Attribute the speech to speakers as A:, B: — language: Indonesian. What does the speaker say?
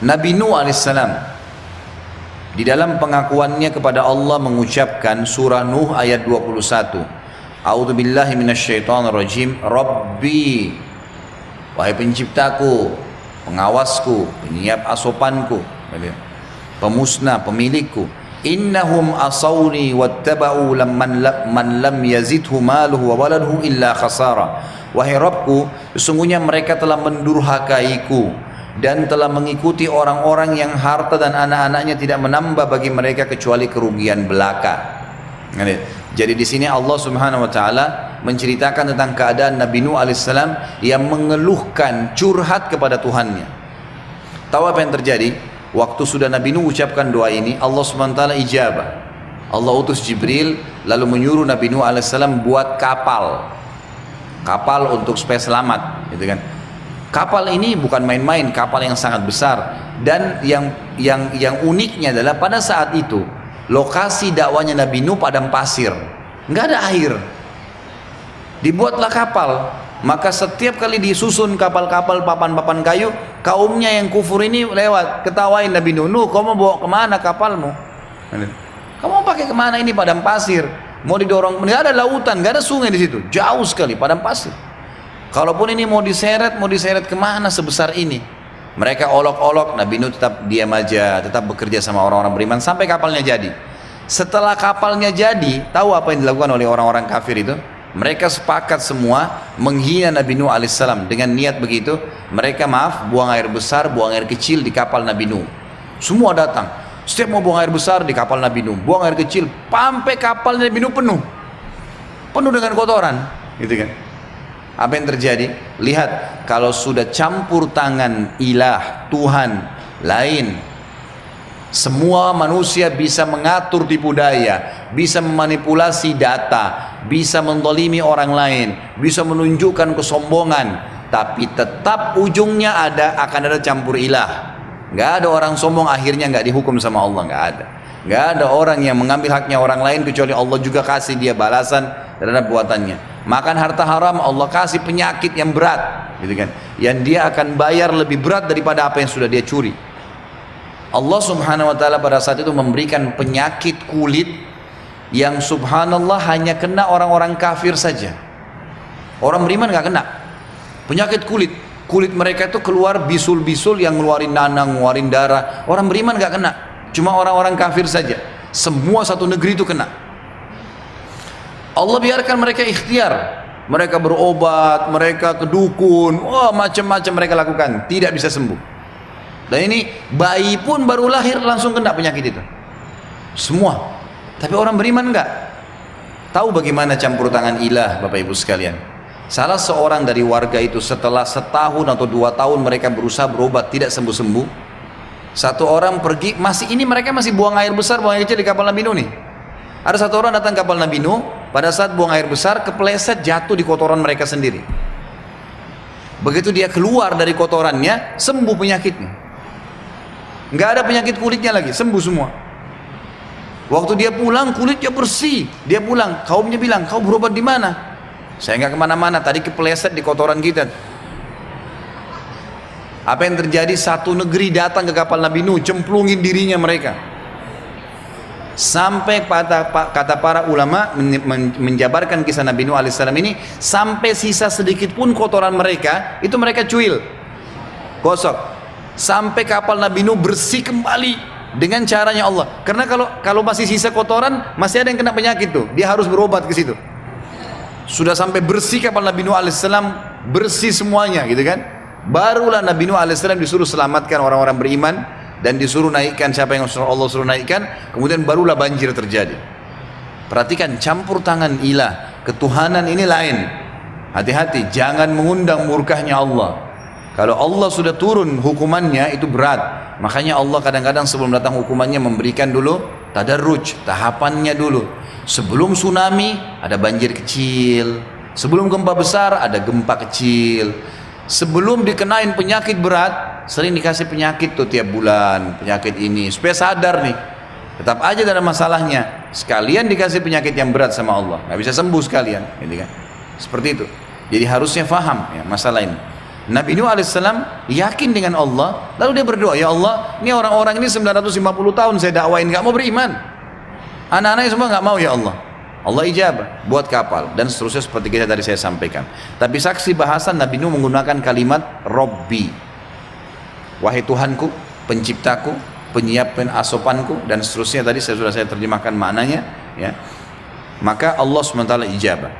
A: Nabi Nuh alaihissalam di dalam pengakuannya kepada Allah mengucapkan surah Nuh ayat 21. A'udzu billahi minasyaitonir rajim. Rabbi, wahai penciptaku, pengawasku, penyiap asupanku, pemusnah, pemilikku. Innahum asawni wattaba'u man lam yazidhu maluhu wa waladuhu illa khasara. Wahai Rabbku, sesungguhnya mereka telah mendurhakaiku dan telah mengikuti orang-orang yang harta dan anak-anaknya tidak menambah bagi mereka kecuali kerugian belaka. Jadi di sini Allah Subhanahu wa taala menceritakan tentang keadaan Nabi Nuh alaihissalam yang mengeluhkan, curhat kepada Tuhannya. Tahu apa yang terjadi? Waktu sudah Nabi Nuh ucapkan doa ini, Allah Subhanahu wa taala ijabah. Allah utus Jibril lalu menyuruh Nabi Nuh alaihissalam buat kapal. Kapal untuk supaya selamat, gitu kan. Kapal ini bukan main-main, kapal yang sangat besar. Dan yang uniknya adalah pada saat itu lokasi dakwanya Nabi Nuh padang pasir, nggak ada air. Dibuatlah kapal, maka setiap kali disusun kapal-kapal papan-papan kayu, kaumnya yang kufur ini lewat, ketawain Nabi Nuh, Nuh, kamu bawa kemana kapalmu? Kamu pakai kemana, ini padang pasir? Mau didorong, nggak ada lautan, nggak ada sungai di situ, jauh sekali padang pasir. Kalaupun ini mau diseret kemana sebesar ini? Mereka olok-olok, Nabi Nuh tetap diam aja, tetap bekerja sama orang-orang beriman sampai kapalnya jadi. Setelah kapalnya jadi, tahu apa yang dilakukan oleh orang-orang kafir itu? Mereka sepakat semua menghina Nabi Nuh alaihissalam dengan niat begitu. Mereka buang air besar, buang air kecil di kapal Nabi Nuh. Semua datang. Setiap mau buang air besar di kapal Nabi Nuh, buang air kecil, sampai kapal Nabi Nuh penuh dengan kotoran, gitu kan? Apa yang terjadi? Lihat, kalau sudah campur tangan ilah, Tuhan lain, semua manusia bisa mengatur tipu daya, bisa memanipulasi data, bisa mendolimi orang lain, bisa menunjukkan kesombongan, tapi tetap ujungnya akan ada campur ilah. Nggak ada orang sombong akhirnya nggak dihukum sama Allah, nggak ada. Nggak ada orang yang mengambil haknya orang lain kecuali Allah juga kasih dia balasan terhadap buatannya. Makan harta haram, Allah kasih penyakit yang berat, gitu kan? Yang dia akan bayar lebih berat daripada apa yang sudah dia curi. Allah Subhanahu wa taala pada saat itu memberikan penyakit kulit yang subhanallah hanya kena orang-orang kafir saja. Orang beriman nggak kena. Penyakit kulit mereka itu keluar bisul-bisul yang ngeluarin nanang, ngeluarin darah. Orang beriman nggak kena, cuma orang-orang kafir saja. Semua satu negeri itu kena. Allah biarkan mereka ikhtiar, mereka berobat, mereka ke dukun, macam-macam mereka lakukan, tidak bisa sembuh. Dan ini bayi pun baru lahir langsung kena penyakit itu, semua. Tapi orang beriman enggak. Tahu bagaimana campur tangan ilah, Bapak Ibu sekalian? Salah seorang dari warga itu setelah setahun atau 2 tahun mereka berusaha berobat tidak sembuh-sembuh. Satu orang pergi, mereka masih buang air besar, buang air kecil di kapal Nabi Nuh nih. Ada satu orang datang kapal Nabi Nuh, pada saat buang air besar kepleset jatuh di kotoran mereka sendiri. Begitu dia keluar dari kotorannya, sembuh penyakitnya. Nggak ada penyakit kulitnya lagi, sembuh semua. Waktu dia pulang kulitnya bersih. Dia pulang, kaumnya bilang, kau berobat di mana? Saya nggak kemana-mana, tadi kepleset di kotoran kita. Apa yang terjadi? Satu negeri datang ke kapal Nabi Nuh, cemplungin dirinya mereka. Sampai kata para ulama menjabarkan kisah Nabi Nuh alaihissalam ini, sampai sisa sedikit pun kotoran mereka, itu mereka cuil, gosok, sampai kapal Nabi Nuh bersih kembali dengan caranya Allah. Karena kalau masih sisa kotoran, masih ada yang kena penyakit tuh, dia harus berobat ke situ. Sudah sampai bersih kapal Nabi Nuh alaihissalam, bersih semuanya, gitu kan? Barulah Nabi Nuh alaihissalam disuruh selamatkan orang-orang beriman dan disuruh naikkan siapa yang Allah suruh naikkan, kemudian barulah banjir terjadi. Perhatikan campur tangan ilah, ketuhanan ini lain. Hati-hati, jangan mengundang murkahnya Allah. Kalau Allah sudah turun hukumannya itu berat. Makanya Allah kadang-kadang sebelum datang hukumannya memberikan dulu tadarruj, tahapannya dulu. Sebelum tsunami ada banjir kecil, sebelum gempa besar ada gempa kecil, sebelum dikenain penyakit berat sering dikasih penyakit tuh tiap bulan, penyakit ini supaya sadar nih, tetap aja ada masalahnya, sekalian dikasih penyakit yang berat sama Allah, nggak bisa sembuh sekalian, gitu kan? Seperti itu. Jadi harusnya faham ya masalah ini. Nabi Nuh alaihissalam yakin dengan Allah, lalu dia berdoa, ya Allah, ini orang-orang ini 950 tahun saya dakwain nggak mau beriman, anak-anaknya semua nggak mau ya Allah. Allah ijabah, buat kapal dan seterusnya seperti kita tadi saya sampaikan. Tapi saksi bahasan Nabi Nuh menggunakan kalimat Robbi, wahai Tuhanku, penciptaku, penyiap asopanku, dan seterusnya tadi sudah saya terjemahkan maknanya, ya. Maka Allah SWT ijabah.